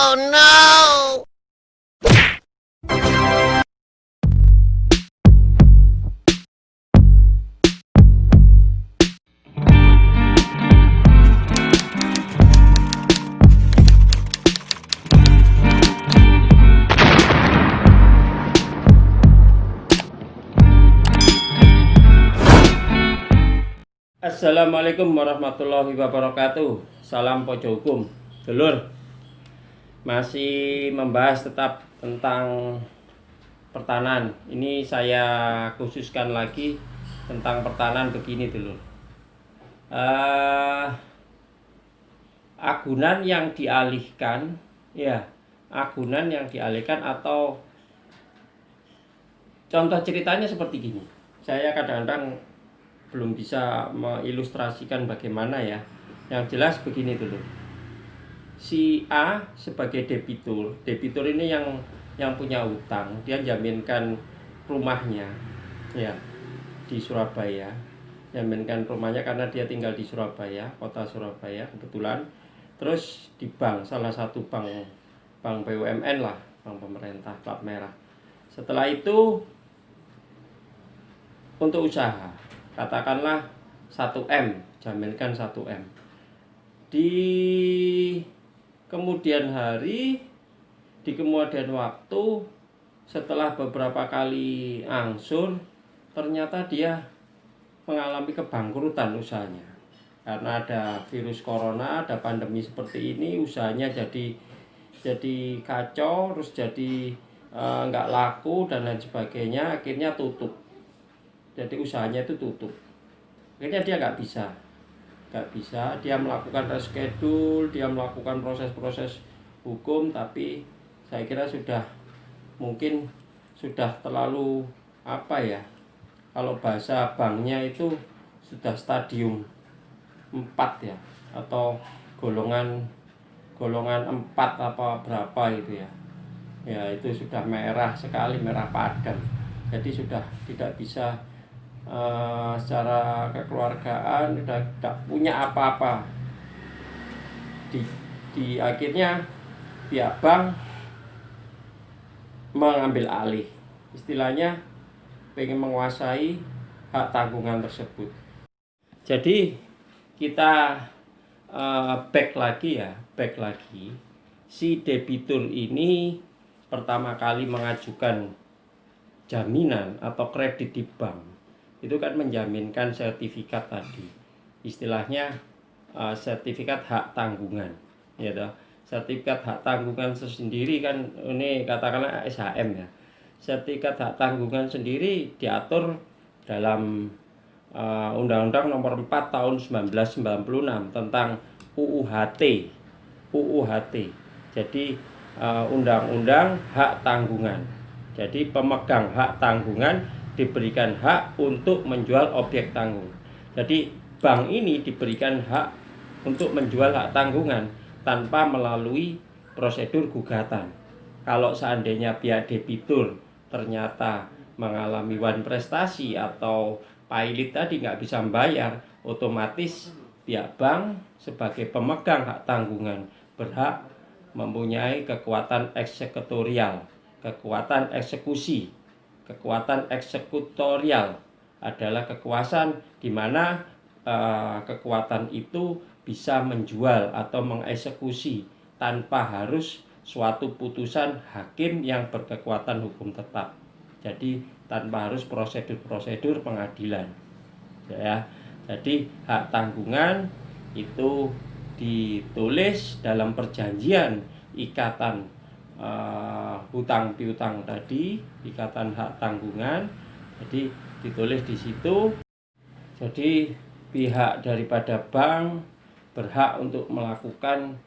Oh no! Assalamualaikum warahmatullahi wabarakatuh. Salam pojok hukum. Dulur, masih membahas tetap tentang pertahanan. Ini saya khususkan lagi tentang pertahanan begini dulur. Agunan yang dialihkan, agunan yang dialihkan atau contoh ceritanya seperti gini. Saya kadang-kadang belum bisa mengilustrasikan bagaimana ya. Yang jelas begini dulu. Si A sebagai debitur. Debitur ini yang punya utang, dia jaminkan rumahnya ya di Surabaya. Jaminkan rumahnya karena dia tinggal di Surabaya, kota Surabaya kebetulan. Terus di bank, salah satu bank BUMN lah, bank pemerintah plat merah. Setelah itu untuk usaha, katakanlah 1M, jaminkan 1M. Di kemudian hari, di kemudian waktu, setelah beberapa kali angsur, ternyata dia mengalami kebangkrutan usahanya. Karena ada virus corona, ada pandemi seperti ini, usahanya jadi kacau, terus jadi nggak laku dan lain sebagainya, akhirnya tutup. Jadi usahanya itu tutup. Akhirnya dia nggak bisa. Dia melakukan reschedule, dia melakukan proses-proses hukum, tapi saya kira mungkin sudah terlalu kalau bahasa banknya itu sudah stadium 4 ya, atau golongan 4 apa berapa itu ya. Ya itu sudah merah sekali, merah padam. Jadi sudah tidak bisa secara kekeluargaan, sudah tidak punya apa-apa. Di akhirnya pihak bank mengambil alih, istilahnya pengen menguasai hak tanggungan tersebut. Jadi kita back lagi, si debitur ini pertama kali mengajukan jaminan atau kredit di bank itu kan menjaminkan sertifikat tadi, istilahnya sertifikat hak tanggungan ya toh. Sertifikat hak tanggungan sendiri kan ini katakanlah SHM ya. Sertifikat hak tanggungan sendiri diatur dalam Undang-Undang Nomor 4 Tahun 1996 tentang UUHT. Jadi Undang-Undang Hak Tanggungan. Jadi pemegang hak tanggungan diberikan hak untuk menjual objek tanggung. Jadi bank ini diberikan hak untuk menjual hak tanggungan tanpa melalui prosedur gugatan. Kalau seandainya pihak debitur ternyata mengalami wan prestasi atau pailit tadi nggak bisa membayar, otomatis pihak bank sebagai pemegang hak tanggungan berhak mempunyai kekuatan eksekutorial, kekuatan eksekusi. Kekuatan eksekutorial adalah kekuasaan di mana kekuatan itu bisa menjual atau mengeksekusi tanpa harus suatu putusan hakim yang berkekuatan hukum tetap. Jadi tanpa harus prosedur-prosedur pengadilan. Ya. Jadi hak tanggungan itu ditulis dalam perjanjian ikatan hutang piutang tadi, ikatan hak tanggungan. Jadi ditulis di situ. Jadi pihak daripada bank berhak untuk melakukan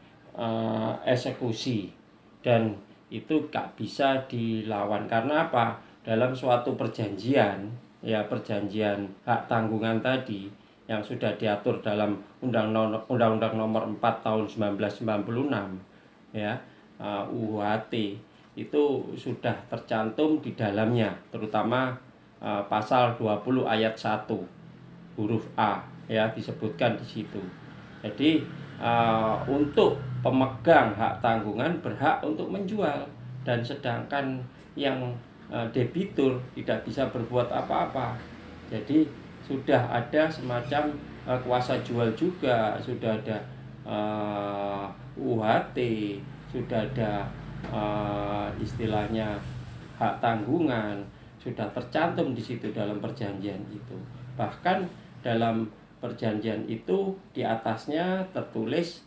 eksekusi dan itu gak bisa dilawan. Karena apa? Dalam suatu perjanjian hak tanggungan tadi yang sudah diatur dalam Undang-Undang Nomor 4 Tahun 1996 ya, UUHT itu sudah tercantum di dalamnya, terutama pasal 20 ayat 1 huruf A ya, disebutkan di situ. Jadi untuk pemegang hak tanggungan berhak untuk menjual, dan sedangkan yang debitur tidak bisa berbuat apa-apa. Jadi sudah ada semacam kuasa jual juga, sudah ada UHT, sudah ada istilahnya hak tanggungan, sudah tercantum di situ dalam perjanjian itu. Bahkan dalam perjanjian itu di atasnya tertulis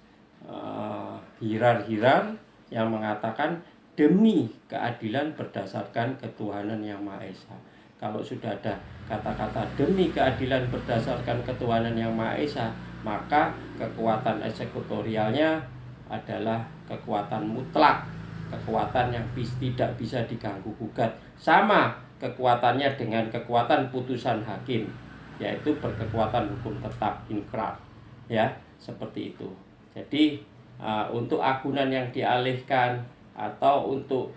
hirar-hirar yang mengatakan demi keadilan berdasarkan ketuhanan yang Maha Esa. Kalau sudah ada kata-kata demi keadilan berdasarkan ketuhanan yang Maha Esa, maka kekuatan eksekutorialnya adalah kekuatan mutlak, kekuatan yang tidak bisa diganggu gugat, sama kekuatannya dengan kekuatan putusan hakim, yaitu berkekuatan hukum tetap, inkrar, ya, seperti itu. Jadi untuk agunan yang dialihkan atau untuk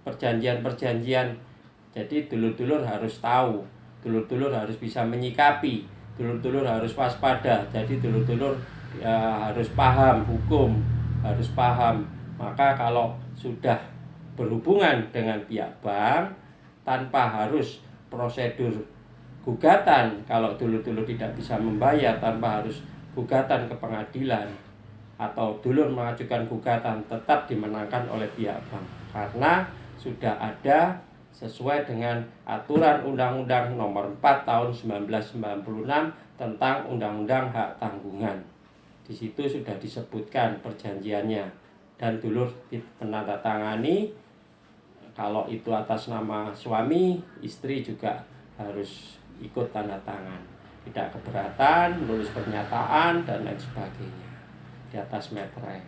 perjanjian-perjanjian, jadi dulur-dulur harus tahu, dulur-dulur harus bisa menyikapi, dulur-dulur harus waspada. Jadi dulur-dulur harus paham hukum, harus paham. Maka kalau sudah berhubungan dengan pihak bank tanpa harus prosedur gugatan, kalau dulur-dulur tidak bisa membayar tanpa harus gugatan ke pengadilan, atau dulur mengajukan gugatan, tetap dimenangkan oleh pihak bank, karena sudah ada sesuai dengan aturan Undang-Undang Nomor 4 Tahun 1996 tentang Undang-Undang Hak Tanggungan. Di situ sudah disebutkan perjanjiannya, dan dulur menandatangani. Kalau itu atas nama suami, istri juga harus ikut tanda tangan. Tidak keberatan, menulis pernyataan dan lain sebagainya di atas meterai.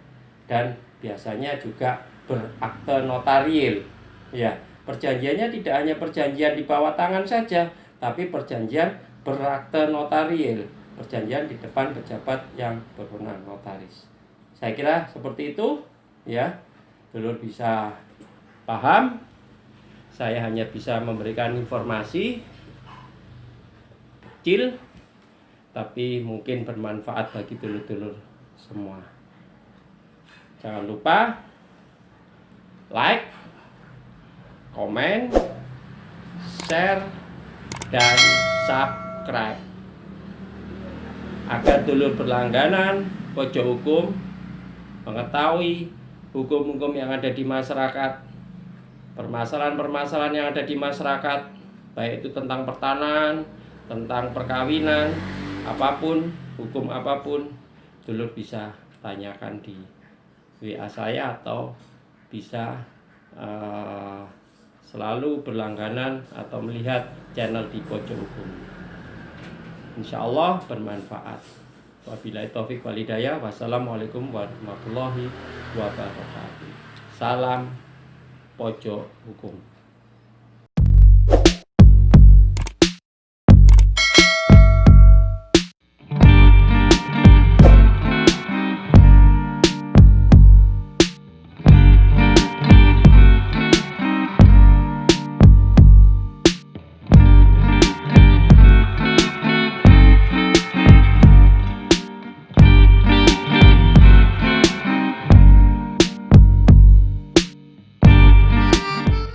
Dan biasanya juga berakte notarial. Ya, perjanjiannya tidak hanya perjanjian di bawah tangan saja, tapi perjanjian berakte notarial, perjanjian di depan pejabat yang berwenang, notaris. Saya kira seperti itu, ya. Dulur bisa paham. Saya hanya bisa memberikan informasi kecil, tapi mungkin bermanfaat bagi dulur-dulur semua. Jangan lupa like, komen, share, dan subscribe agar dulur berlangganan Pojok Hukum mengetahui hukum-hukum yang ada di masyarakat, permasalahan-permasalahan yang ada di masyarakat, baik itu tentang pertanahan, tentang perkawinan, apapun, hukum apapun, dulur bisa tanyakan di WA saya, atau bisa selalu berlangganan atau melihat channel di Pojok Hukum. Insya Allah bermanfaat. Wabillahi taufiq wal hidayah. Wassalamualaikum warahmatullahi wabarakatuh. Salam Pojok Hukum.